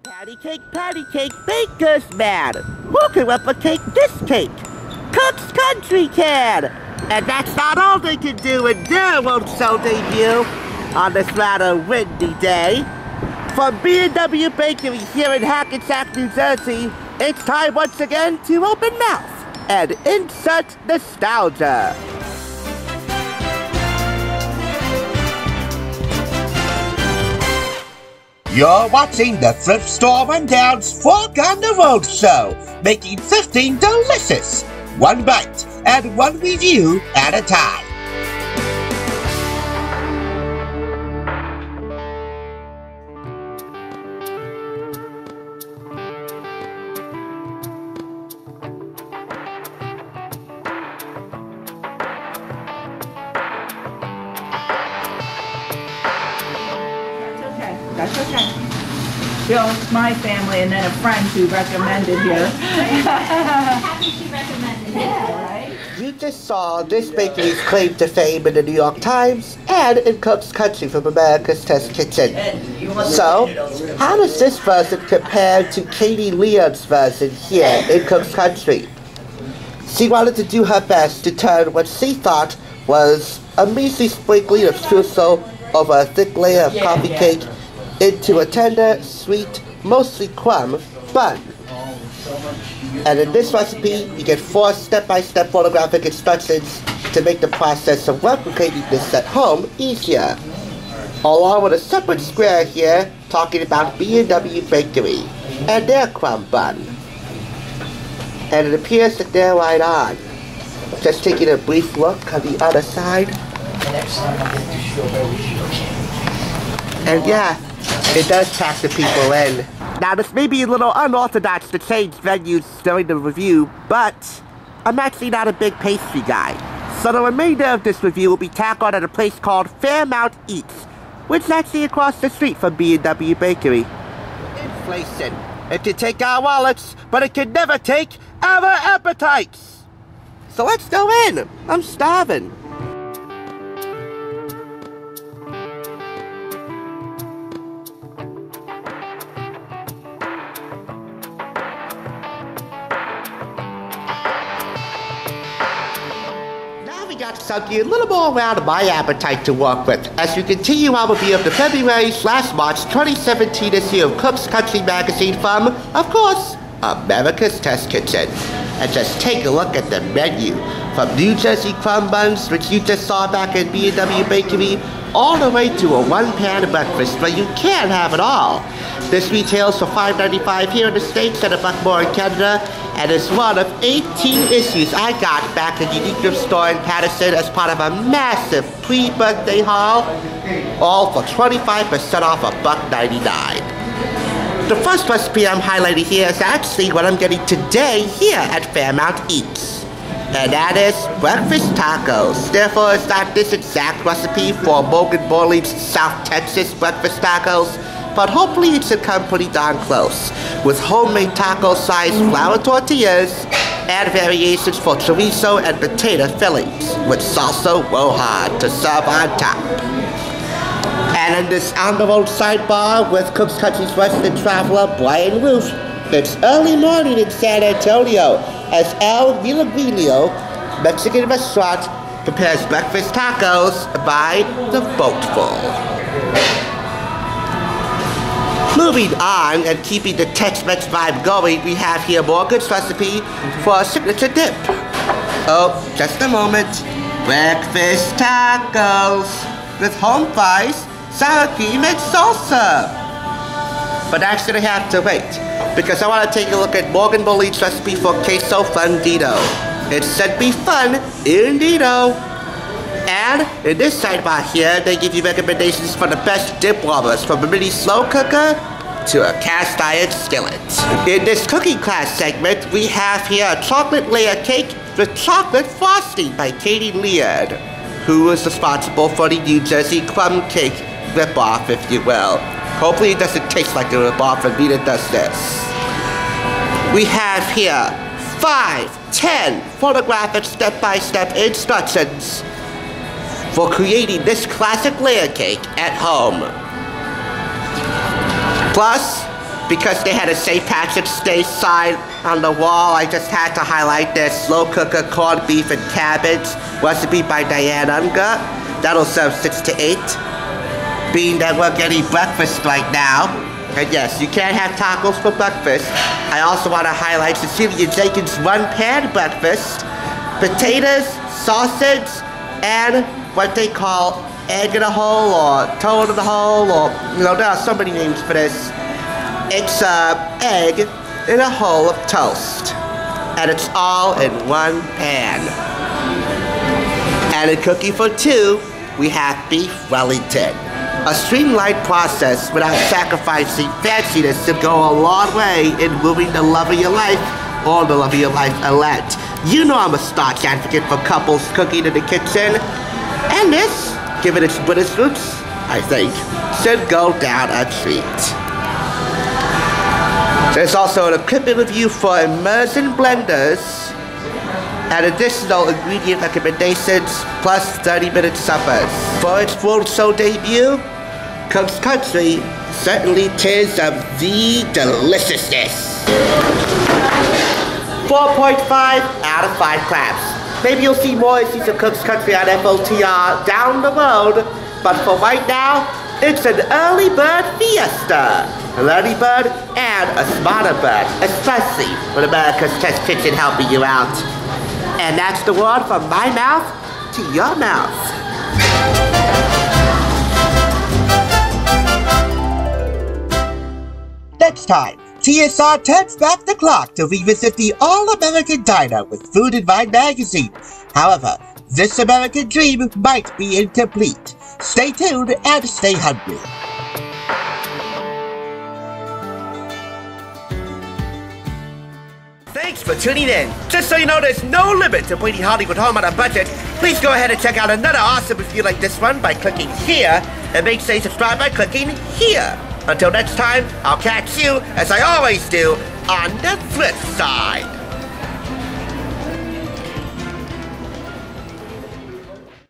Patty cake, baker's man. Who can replicate this cake? Cook's Country can. And that's not all they can do in their roadshow debut on this rather windy day. From B&W Bakery here in Hackensack, New Jersey, it's time once again to open mouth and insert nostalgia. You're watching the Thrift Store Rundown's Fork On The Roadshow, making 15 delicious, one bite and one review at a time. That's okay. Bill, my family, and then a friend who recommended here. Happy she recommended it. Yeah, right? You just saw this bakery's claim to fame in the New York Times and in Cook's Country from America's Test Kitchen. So, how does this version compare to Katie Leon's version here in Cook's Country? She wanted to do her best to turn what she thought was a measly sprinkling of streusel over a thick layer of coffee cake into a tender, sweet, mostly crumb bun. And in this recipe, you get 4 step-by-step photographic instructions to make the process of replicating this at home easier. Along with a separate square here talking about B&W Bakery and their crumb bun. And it appears that they're right on. Just taking a brief look on the other side. And yeah, it does pack the people in. Now this may be a little unorthodox to change venues during the review, but I'm actually not a big pastry guy. So the remainder of this review will be tackled at a place called Fairmount Eats, which is actually across the street from B&W Bakery. Inflation. It can take our wallets, but it can never take our appetites. So let's go in. I'm starving. Got something a little more around my appetite to work with as we continue our review of the February/March 2017 issue of Cook's Country magazine from, of course, America's Test Kitchen. And just take a look at the menu, from New Jersey crumb buns, which you just saw back in B&W Bakery, all the way to a one-pan breakfast where you can't have it all. This retails for $5.95 here in the States and $1 more in Canada, and is one of 18 issues I got back at the Thrift Store in Patterson as part of a massive pre-birthday haul, all for 25% off $1.99. The first recipe I'm highlighting here is actually what I'm getting today here at Fairmount Eats. And that is breakfast tacos. Therefore, it's not this exact recipe for Morgan Borley's South Texas breakfast tacos, but hopefully it should come pretty darn close, with homemade taco-sized flour tortillas and variations for chorizo and potato fillings, with salsa roja to serve on top. And in this on-the-road sidebar with Cook's Country's resident traveler, Brian Roof, it's early morning in San Antonio as El Milagrino Mexican restaurant prepares breakfast tacos by the boatful. Moving on and keeping the Tex-Mex vibe going, we have here Morgan's recipe for a signature dip. Oh, just a moment. Breakfast tacos with home fries, sour cream, and salsa. But actually I have to wait, because I want to take a look at Morgan Borley's recipe for queso fundido. It should be fun, indeedo. And in this sidebar here, they give you recommendations for the best dip warmers, from a mini slow cooker to a cast iron skillet. In this cooking class segment, we have here a chocolate layer cake with chocolate frosting by Katie Leon, who is responsible for the New Jersey crumb cake ripoff, if you will. Hopefully it doesn't taste like a ripoff and Rita does this. We have here 5-10 photographic step-by-step instructions for creating this classic layer cake at home. Plus, because they had a St. Patrick's Day sign on the wall, I just had to highlight this. Slow cooker corned beef and cabbage, recipe by Diane Unger. That'll serve 6 to 8. Being that we're getting breakfast right now, and yes, you can't have tacos for breakfast, I also want to highlight Cecilia Jenkins' one-pan breakfast, potatoes, sausage, and what they call egg in a hole or toad in a hole, or, you know, there are so many names for this. It's egg in a hole of toast, and it's all in one pan. And in cooking for 2, we have beef Wellington. A streamlined process without sacrificing fanciness to go a long way in moving the love of your life or the love of your life elect. You know I'm a staunch advocate for couples cooking in the kitchen, and this, given its British roots, I think, should go down a treat. There's also an equipment review for immersion blenders and additional ingredient recommendations, plus 30-minute suppers. For its world show debut, Cook's Country certainly tears of the deliciousness. 4.5 out of 5 crabs. Maybe you'll see more issues of Cook's Country on FOTR down the road, but for right now, it's an early bird fiesta. An early bird and a smarter bird, especially with America's Test Kitchen helping you out. And that's the word from my mouth to your mouth. Next time, TSR turns back the clock to revisit the All-American Diner with Food and Wine magazine. However, this American dream might be incomplete. Stay tuned and stay hungry. Thanks for tuning in. Just so you know, there's no limit to bringing Hollywood home on a budget. Please go ahead and check out another awesome review like this one by clicking here, and make sure you subscribe by clicking here. Until next time, I'll catch you, as I always do, on the flip side.